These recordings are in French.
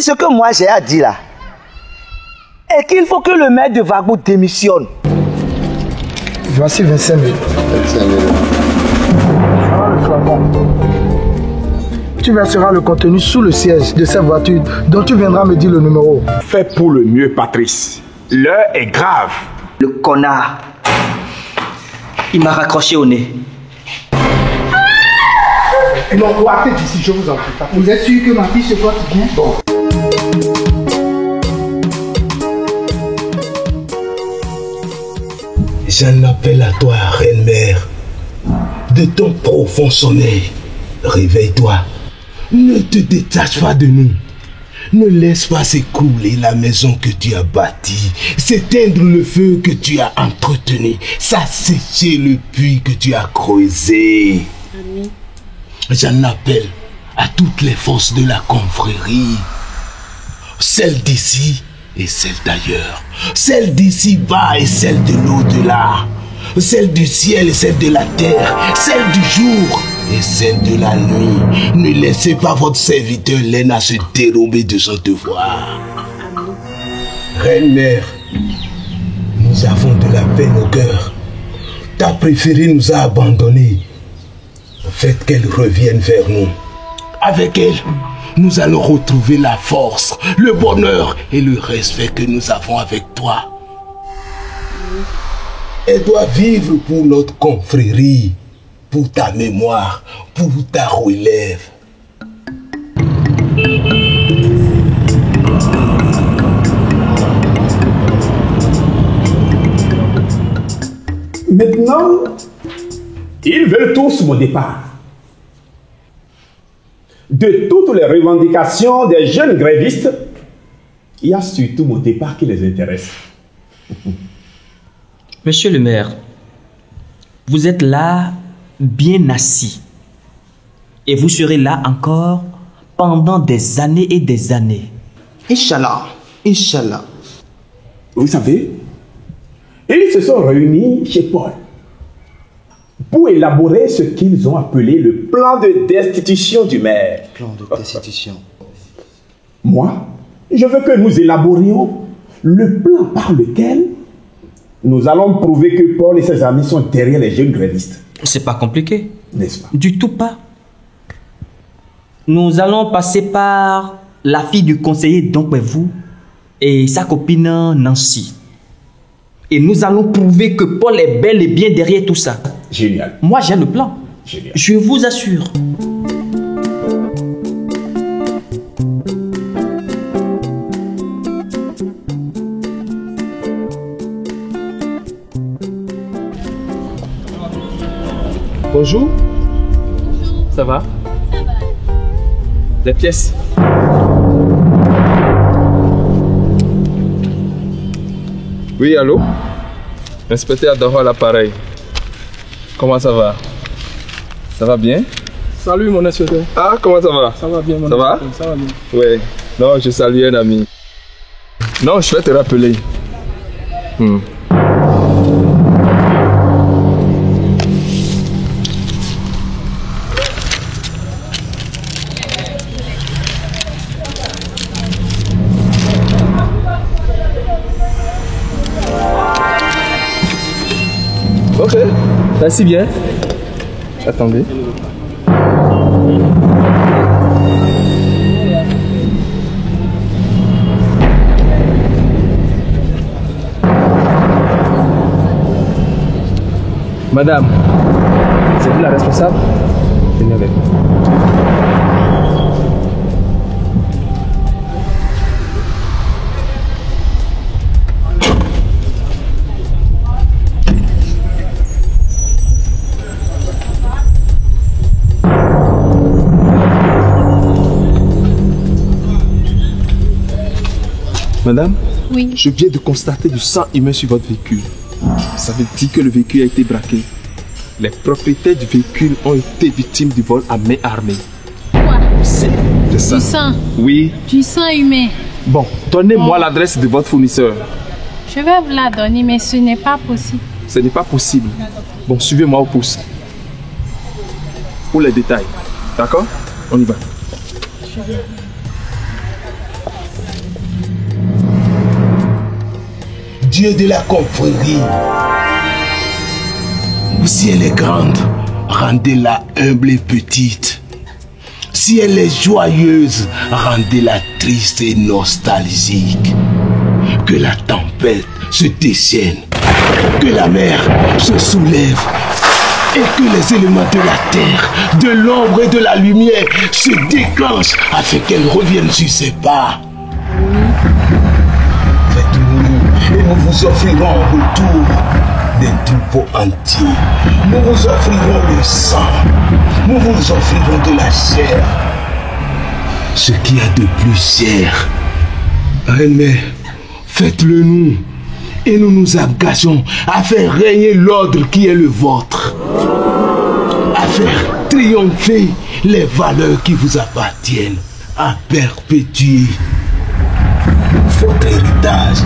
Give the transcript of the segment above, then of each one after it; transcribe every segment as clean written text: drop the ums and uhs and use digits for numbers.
ce que moi j'ai à dire là est qu'il faut que le maire de Vagou démissionne. Voici 25 000. 25 000. Voilà le flacon. Tu verseras le contenu sous le siège de cette voiture dont tu viendras me dire le numéro. Fais pour le mieux, Patrice. L'heure est grave. Le connard, il m'a raccroché au nez. Non, partez d'ici, je vous en prie. Vous êtes sûr que ma fille se porte bien? Bon. J'en appelle à toi, reine-mère. De ton profond sommeil, réveille-toi. Ne te détache pas de nous. Ne laisse pas s'écrouler la maison que tu as bâtie, s'éteindre le feu que tu as entretenu, s'assécher le puits que tu as creusé. Amen. J'en appelle à toutes les forces de la confrérie, celles d'ici et celles d'ailleurs, celles d'ici-bas et celles de l'au-delà, celles du ciel et celles de la terre, celles du jour et celles de la nuit. Ne laissez pas votre serviteur Léna se dérober de son devoir. Reine-mère, nous avons de la peine au cœur. Ta préférée nous a abandonnés. Faites qu'elle revienne vers nous. Avec elle, nous allons retrouver la force, le bonheur et le respect que nous avons avec toi. Elle doit vivre pour notre confrérie, pour ta mémoire, pour ta relève. Maintenant, ils veulent tous mon départ. De toutes les revendications des jeunes grévistes, il y a surtout mon départ qui les intéresse. Monsieur le maire, vous êtes là, bien assis. Et vous serez là encore pendant des années et des années. Inch'Allah, Inch'Allah. Vous savez, ils se sont réunis chez Paul pour élaborer ce qu'ils ont appelé le plan de destitution du maire. Plan de destitution. Moi, je veux que nous élaborions le plan par lequel nous allons prouver que Paul et ses amis sont derrière les jeunes grévistes. C'est pas compliqué. N'est-ce pas? Du tout pas. Nous allons passer par la fille du conseiller Dompévou et sa copine Nancy. Et nous allons prouver que Paul est bel et bien derrière tout ça. Génial. Moi, j'ai le plan. Génial. Je vous assure. Bonjour. Ça va? Ça va. Des pièces. Oui, allô? Inspecteur Adoro à l'appareil. Comment ça va? Ça va bien? Salut mon inspecteur. Ah, comment ça va? Ça va bien mon Ça va? inspecteur. Ça va bien. Oui. Non, je salue un ami. Non, je vais te rappeler. Ok, merci bien. Attendez. Madame, c'est vous la responsable? Venez avec moi. Madame, Oui. je viens de constater du sang humain sur votre véhicule. Ça veut dire que le véhicule a été braqué. Les propriétaires du véhicule ont été victimes du vol à main armée. Quoi? C'est ça. Du sang. Oui. Du sang humain. Bon, donnez-moi l'adresse de votre fournisseur. Je vais vous la donner, mais ce n'est pas possible. Ce n'est pas possible. Bon, suivez-moi au poste. Pour les détails. D'accord? On y va. Dieu de la confrérie. Si elle est grande, rendez-la humble et petite. Si elle est joyeuse, rendez-la triste et nostalgique. Que la tempête se déchaîne, que la mer se soulève et que les éléments de la terre, de l'ombre et de la lumière se déclenchent afin qu'elle revienne sur ses pas. Faites-nous et nous vous offrirons en retour des troupeaux entiers. Nous vous offrirons le sang. Nous vous offrirons de la chair. Ce qu'il y a de plus cher. Reine-mère, faites-le nous. Et nous nous engageons à faire régner l'ordre qui est le vôtre. À faire triompher les valeurs qui vous appartiennent. À perpétuer votre héritage.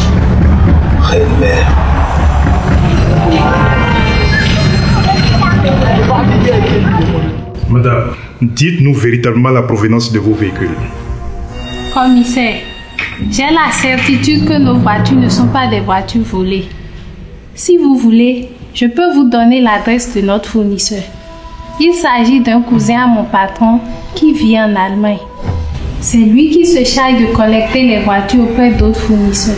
Reine-mère. Madame, dites-nous véritablement la provenance de vos véhicules. Commissaire, j'ai la certitude que nos voitures ne sont pas des voitures volées. Si vous voulez, je peux vous donner l'adresse de notre fournisseur. Il s'agit d'un cousin à mon patron qui vit en Allemagne. C'est lui qui se charge de collecter les voitures auprès d'autres fournisseurs.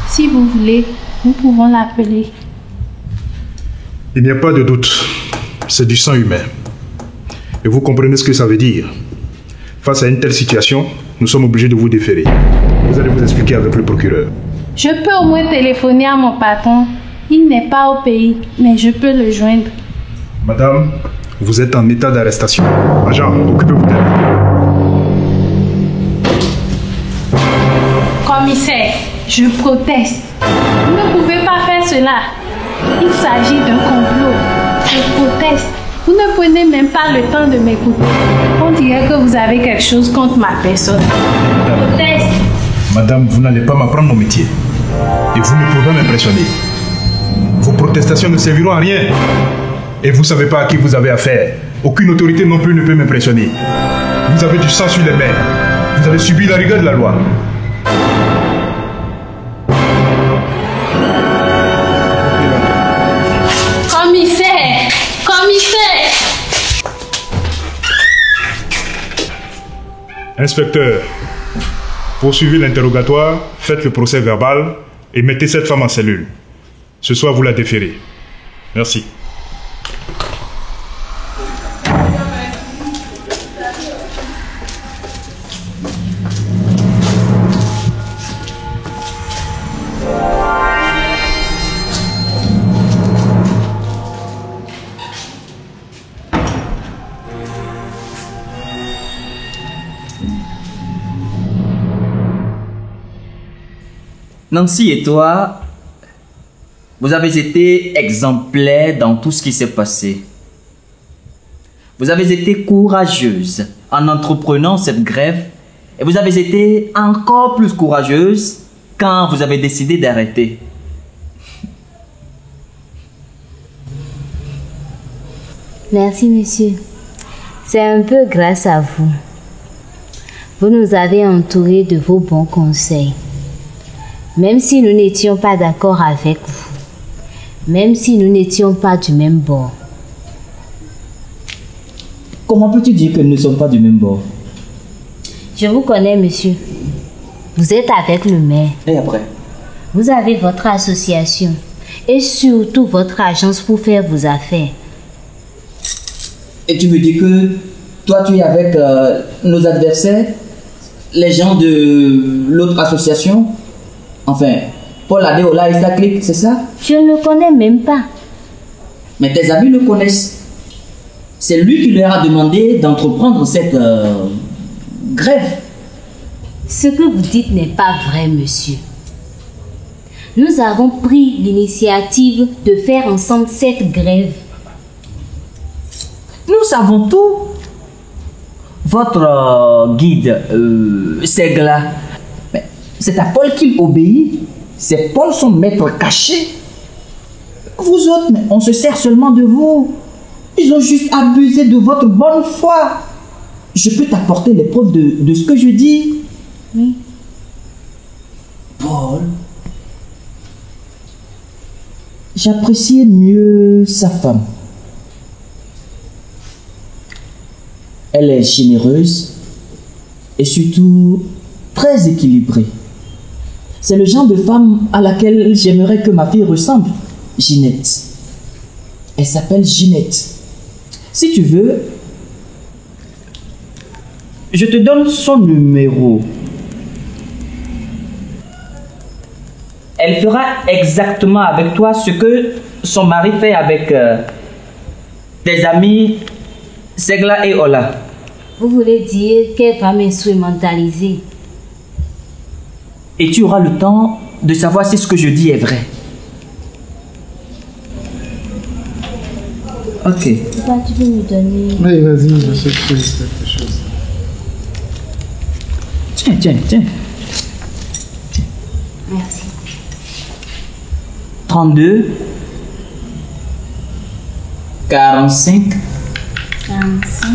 Si vous voulez, nous pouvons l'appeler. Il n'y a pas de doute, c'est du sang humain. Et vous comprenez ce que ça veut dire. Face à une telle situation, nous sommes obligés de vous déférer. Vous allez vous expliquer avec le procureur. Je peux au moins téléphoner à mon patron. Il n'est pas au pays, mais je peux le joindre. Madame, vous êtes en état d'arrestation. Agent, occupez-vous d'elle. Commissaire, je proteste. Vous ne pouvez pas faire cela. Il s'agit d'un complot. Je proteste. Vous ne prenez même pas le temps de m'écouter. On dirait que vous avez quelque chose contre ma personne. Je proteste. Madame, vous n'allez pas m'apprendre mon métier. Et vous ne pouvez m'impressionner. Vos protestations ne serviront à rien. Et vous ne savez pas à qui vous avez affaire. Aucune autorité non plus ne peut m'impressionner. Vous avez du sang sur les mains. Vous avez subi la rigueur de la loi. Commissaire! Commissaire! Inspecteur, poursuivez l'interrogatoire, faites le procès verbal et mettez cette femme en cellule. Ce soir, vous la déférez. Merci. Nancy et toi, vous avez été exemplaires dans tout ce qui s'est passé. Vous avez été courageuse en entreprenant cette grève et vous avez été encore plus courageuse quand vous avez décidé d'arrêter. Merci, monsieur. C'est un peu grâce à vous. Vous nous avez entourés de vos bons conseils. Même si nous n'étions pas d'accord avec vous. Même si nous n'étions pas du même bord. Comment peux-tu dire que nous ne sommes pas du même bord? Je vous connais, monsieur. Vous êtes avec le maire. Et après? Vous avez votre association. Et surtout votre agence pour faire vos affaires. Et tu me dis que toi tu es avec nos adversaires, les gens de l'autre association? Enfin, Paul Adéola et sa clique, c'est ça? Je ne le connais même pas. Mais tes amis le connaissent. C'est lui qui leur a demandé d'entreprendre cette grève. Ce que vous dites n'est pas vrai, monsieur. Nous avons pris l'initiative de faire ensemble cette grève. Nous savons tout. Votre guide, Segla, c'est à Paul qu'il obéit. C'est Paul son maître caché. Vous autres, on se sert seulement de vous. Ils ont juste abusé de votre bonne foi. Je peux t'apporter les preuves de ce que je dis. Oui. Paul, j'appréciais mieux sa femme. Elle est généreuse et surtout très équilibrée. C'est le genre de femme à laquelle j'aimerais que ma fille ressemble, Ginette. Elle s'appelle Ginette. Si tu veux, je te donne son numéro. Elle fera exactement avec toi ce que son mari fait avec des amis Segla et Ola. Vous voulez dire qu'elle va m'instrumentaliser? Et tu auras le temps de savoir si ce que je dis est vrai. Ok. Papa, tu peux me donner... Oui, vas-y, je sais que c'est quelque chose. Tiens. Merci. 32 45 45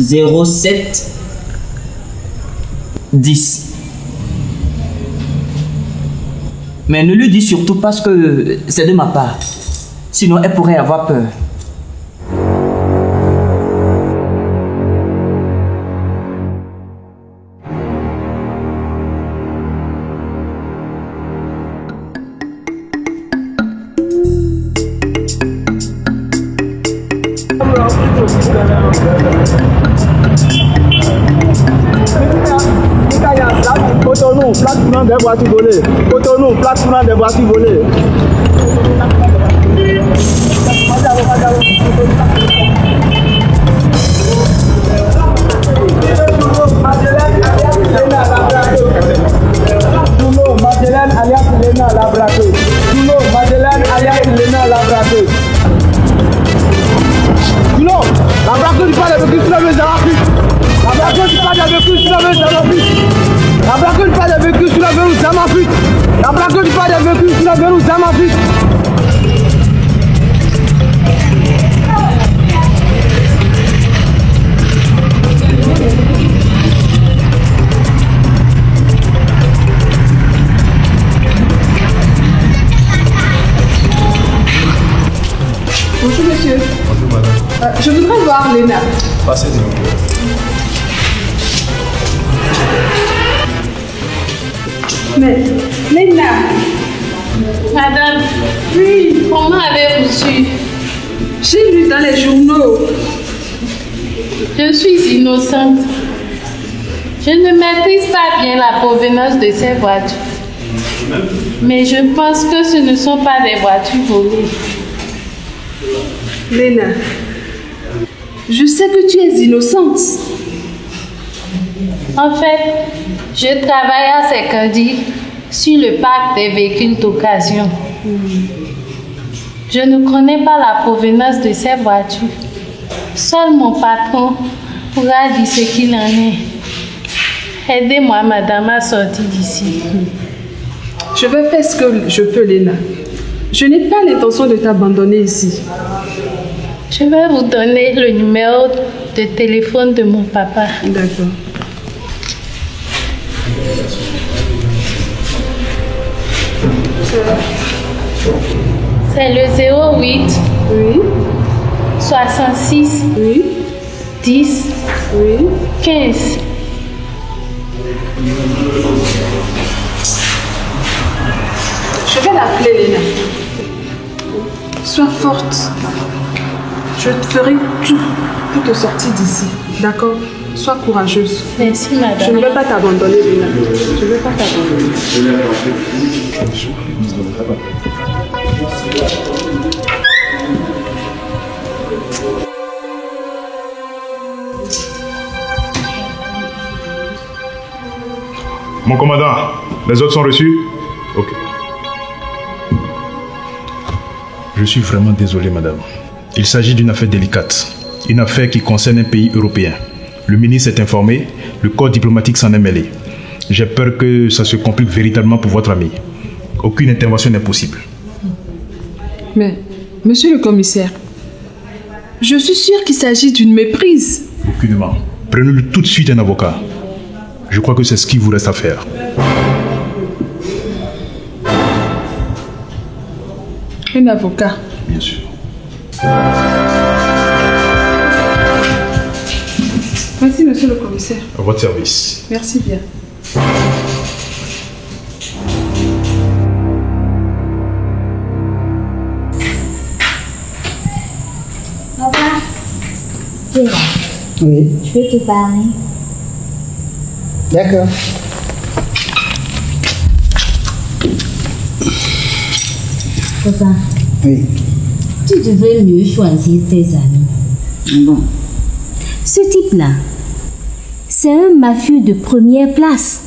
07 10. Mais ne lui dis surtout pas que c'est de ma part. Sinon, elle pourrait avoir peur. Cotonou, placement des voitures volées. Cotonou, placement des voitures volées. Madeleine alias Lena la braquée. Madeleine alias Lena la braquée. Non, la braquée du pas de véhicule sur la maison rapide. La braquée du pas de véhicule sur la maison rapide. La braquée du pas de véhicule sur la maison rapide. La braquée du pas de véhicule sur la maison rapide. Bonjour monsieur. Bonjour madame. Je voudrais voir Lena. Passez-y. Mais Lena. Madame, oui, comment avez-vous su? J'ai lu dans les journaux. Je suis innocente. Je ne maîtrise pas bien la provenance de ces voitures. Mais je pense que ce ne sont pas des voitures volées. Lena, je sais que tu es innocente. En fait, je travaille à Sekondi sur le parc des véhicules d'occasion. Je ne connais pas la provenance de ces voitures. Seul mon patron pourra dire ce qu'il en est. Aidez-moi, madame, à sortir d'ici. Je vais faire ce que je peux, Lena. Je n'ai pas l'intention de t'abandonner ici. Je vais vous donner le numéro de téléphone de mon papa. D'accord. C'est le 08 Oui. 66 Oui. 10 Oui. 15. Je vais l'appeler, Lena. Sois forte. Je ferai tout pour te sortir d'ici. D'accord? Sois courageuse. Merci, madame. Je ne vais pas t'abandonner, Lena. Je ne vais pas t'abandonner. Mon commandant, les autres sont reçus? Ok. Je suis vraiment désolé, madame. Il s'agit d'une affaire délicate. Une affaire qui concerne un pays européen. Le ministre est informé, le corps diplomatique s'en est mêlé. J'ai peur que ça se complique véritablement pour votre ami. Aucune intervention n'est possible. Mais, monsieur le commissaire, je suis sûre qu'il s'agit d'une méprise. Aucunement. Prenez-lui tout de suite un avocat. Je crois que c'est ce qu'il vous reste à faire. Un avocat. Bien sûr. Merci, monsieur le commissaire. À votre service. Merci bien. Papa, tu es là. Oui. Je peux te parler. D'accord. Papa, Oui. tu devrais mieux choisir tes amis. Bon. Ce type-là, c'est un mafieux de première place.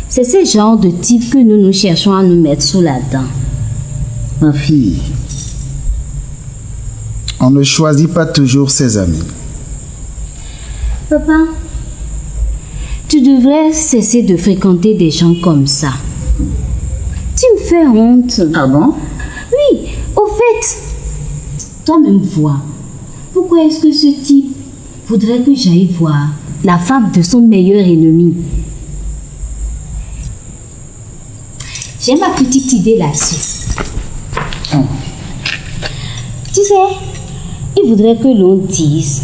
C'est ce genre de type que nous cherchons à nous mettre sous la dent. Ma fille, on ne choisit pas toujours ses amis. Papa, tu devrais cesser de fréquenter des gens comme ça. Tu me fais honte. Ah bon? Oui, au fait, toi-même vois. Pourquoi est-ce que ce type voudrait que j'aille voir la femme de son meilleur ennemi? J'ai ma petite idée là-dessus. Oh. Tu sais, il voudrait que l'on dise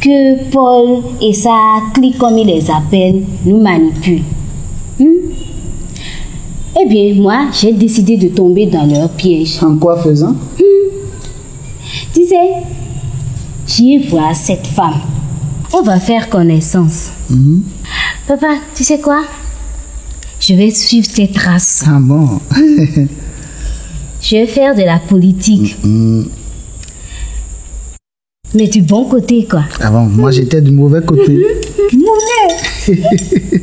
que Paul et sa clique, comme il les appelle, nous manipulent. Eh bien, moi, j'ai décidé de tomber dans leur piège. En quoi faisant? Tu sais, j'irai voir cette femme. On va faire connaissance. Papa, tu sais quoi? Je vais suivre ses traces. Ah bon? Je vais faire de la politique. Mais du bon côté, quoi. Ah bon, moi j'étais du mauvais côté. Mauvais.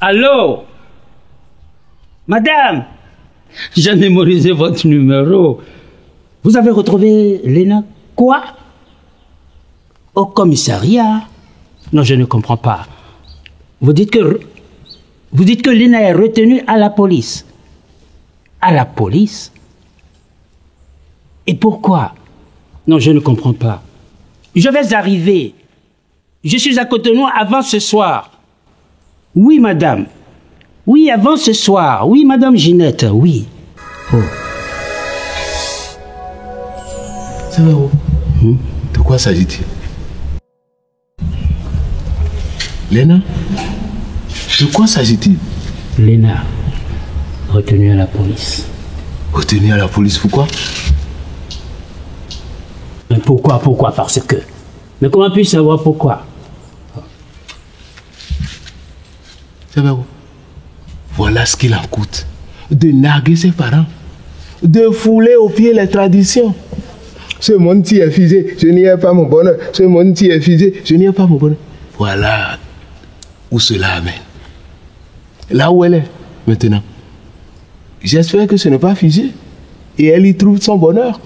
Allô? Madame, j'ai mémorisé votre numéro. Vous avez retrouvé Léna? Quoi? Au commissariat? Non, je ne comprends pas. Vous dites que Léna est retenue à la police. À la police? Et pourquoi? Non, je ne comprends pas. Je vais arriver. Je suis à Cotonou avant ce soir. Oui, madame. Oui, avant ce soir. Oui, madame Ginette, oui. Oh. C'est vrai, de quoi s'agit-il? Léna? De quoi s'agit-il? Léna, retenue à la police. Retenue à la police, pourquoi? Mais pourquoi? Parce que... Mais comment puis-je savoir pourquoi? C'est vrai. Voilà ce qu'il en coûte. De narguer ses parents. De fouler aux pieds les traditions. Ce monde-ci est figé, je n'y ai pas mon bonheur. Ce monde-ci est figé, je n'y ai pas mon bonheur. Voilà où cela amène. Là où elle est, maintenant. J'espère que ce n'est pas figé. Et elle y trouve son bonheur.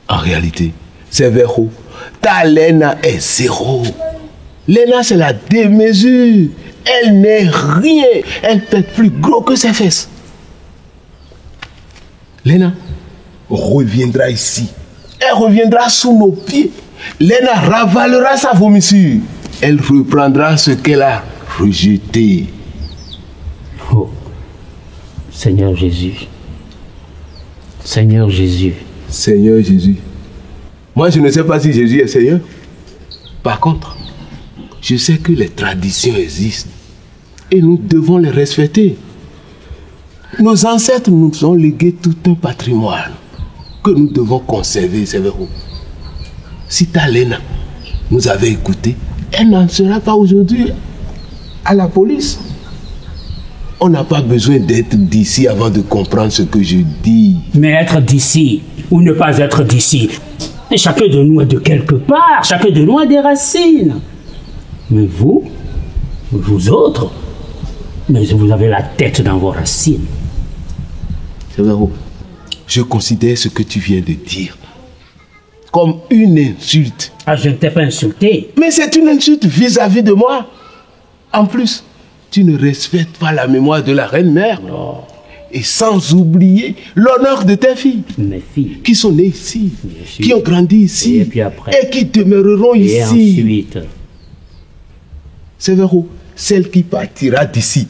En réalité, c'est vers haut. Ta Léna est zéro. Léna, c'est la démesure. Elle n'est rien. Elle pète plus gros que ses fesses. Léna reviendra ici. Elle reviendra sous nos pieds. Léna ravalera sa vomissure. Elle reprendra ce qu'elle a rejeté. Oh, Seigneur Jésus. Seigneur Jésus. Seigneur Jésus. Moi, je ne sais pas si Jésus est Seigneur. Par contre, je sais que les traditions existent. Et nous devons les respecter. Nos ancêtres nous ont légué tout un patrimoine que nous devons conserver, c'est vrai. Si ta Léna nous avait écoutés, elle n'en sera pas aujourd'hui à la police. On n'a pas besoin d'être d'ici avant de comprendre ce que je dis. Mais être d'ici ou ne pas être d'ici, chacun de nous est de quelque part, chacun de nous a des racines. Mais vous autres, mais vous avez la tête dans vos racines. C'est vrai. Je considère ce que tu viens de dire comme une insulte. Ah, je ne t'ai pas insulté. Mais c'est une insulte vis-à-vis de moi. En plus, tu ne respectes pas la mémoire de la reine-mère. Non. Et sans oublier l'honneur de tes filles. Mes filles. Qui sont nées ici, qui ont grandi ici, et puis après, et qui demeureront et ici. Ensuite. Sévéro, celle qui partira d'ici,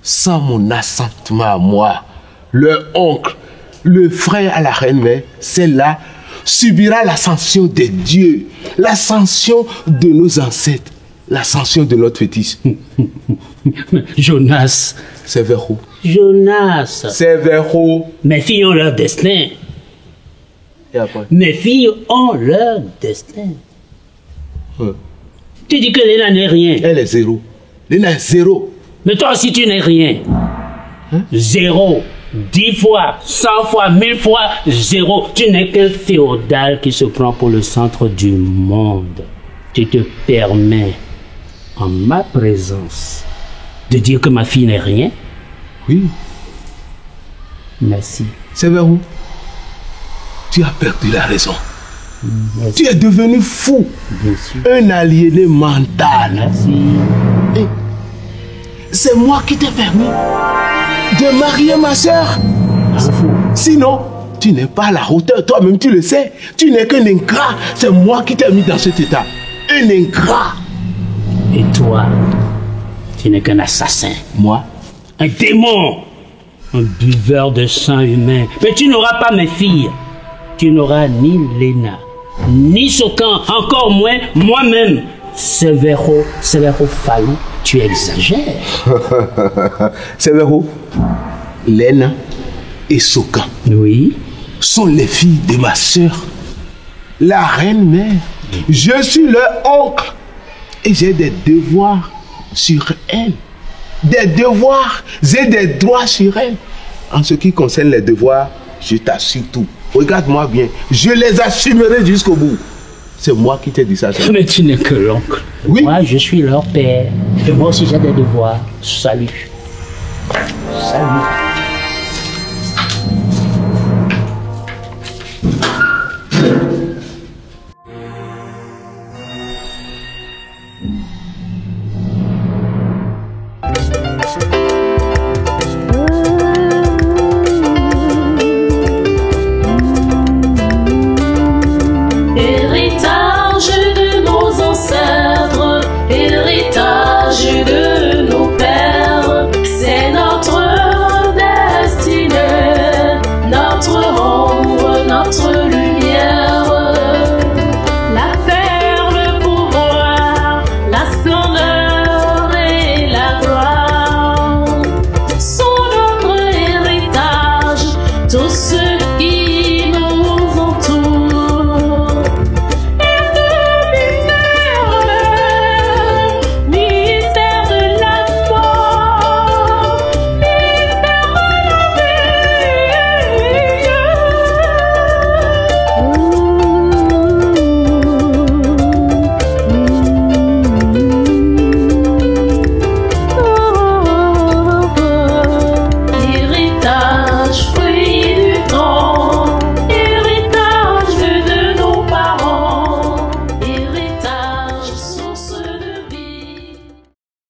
sans mon assentement à moi, le oncle, le frère à la reine-mère, celle-là subira l'ascension des dieux, l'ascension de nos ancêtres, l'ascension de notre fétiche. Jonas. Sévéro. Jonas. Sévéro. Mes filles ont leur destin. Et après? Mes filles ont leur destin. Tu dis que Léna n'est rien. Elle est zéro. Léna est zéro. Mais toi aussi tu n'es rien. Zéro. 10 fois, 100 fois, 1000 fois, zéro. Tu n'es qu'un féodal qui se prend pour le centre du monde. Tu te permets, en ma présence, de dire que ma fille n'est rien? Oui. Merci. Sévéro, tu as perdu la raison. Merci. Tu es devenu fou. Bien sûr. Un aliéné mental. Merci. C'est moi qui t'ai permis de marier ma soeur. Sinon, tu n'es pas à la hauteur. Toi-même, tu le sais. Tu n'es qu'un ingrat. C'est moi qui t'ai mis dans cet état. Un ingrat. Et toi, tu n'es qu'un assassin. Moi? Un démon. Un buveur de sang humain. Mais tu n'auras pas mes filles. Tu n'auras ni Léna, ni Sokan, encore moins moi-même. Sévéro Fallou, tu exagères. Sévéro, Léna et Sokan, oui, sont les filles de ma soeur, la reine-mère. Je suis leur oncle et j'ai des devoirs sur elle. Des devoirs et des droits sur elle. En ce qui concerne les devoirs, je t'assure tout. Regarde-moi bien, je les assumerai jusqu'au bout. C'est moi qui t'ai dit ça. Mais tu n'es que l'oncle. Oui. Moi, je suis leur père. Et moi aussi, j'ai des devoirs. Salut. Salut.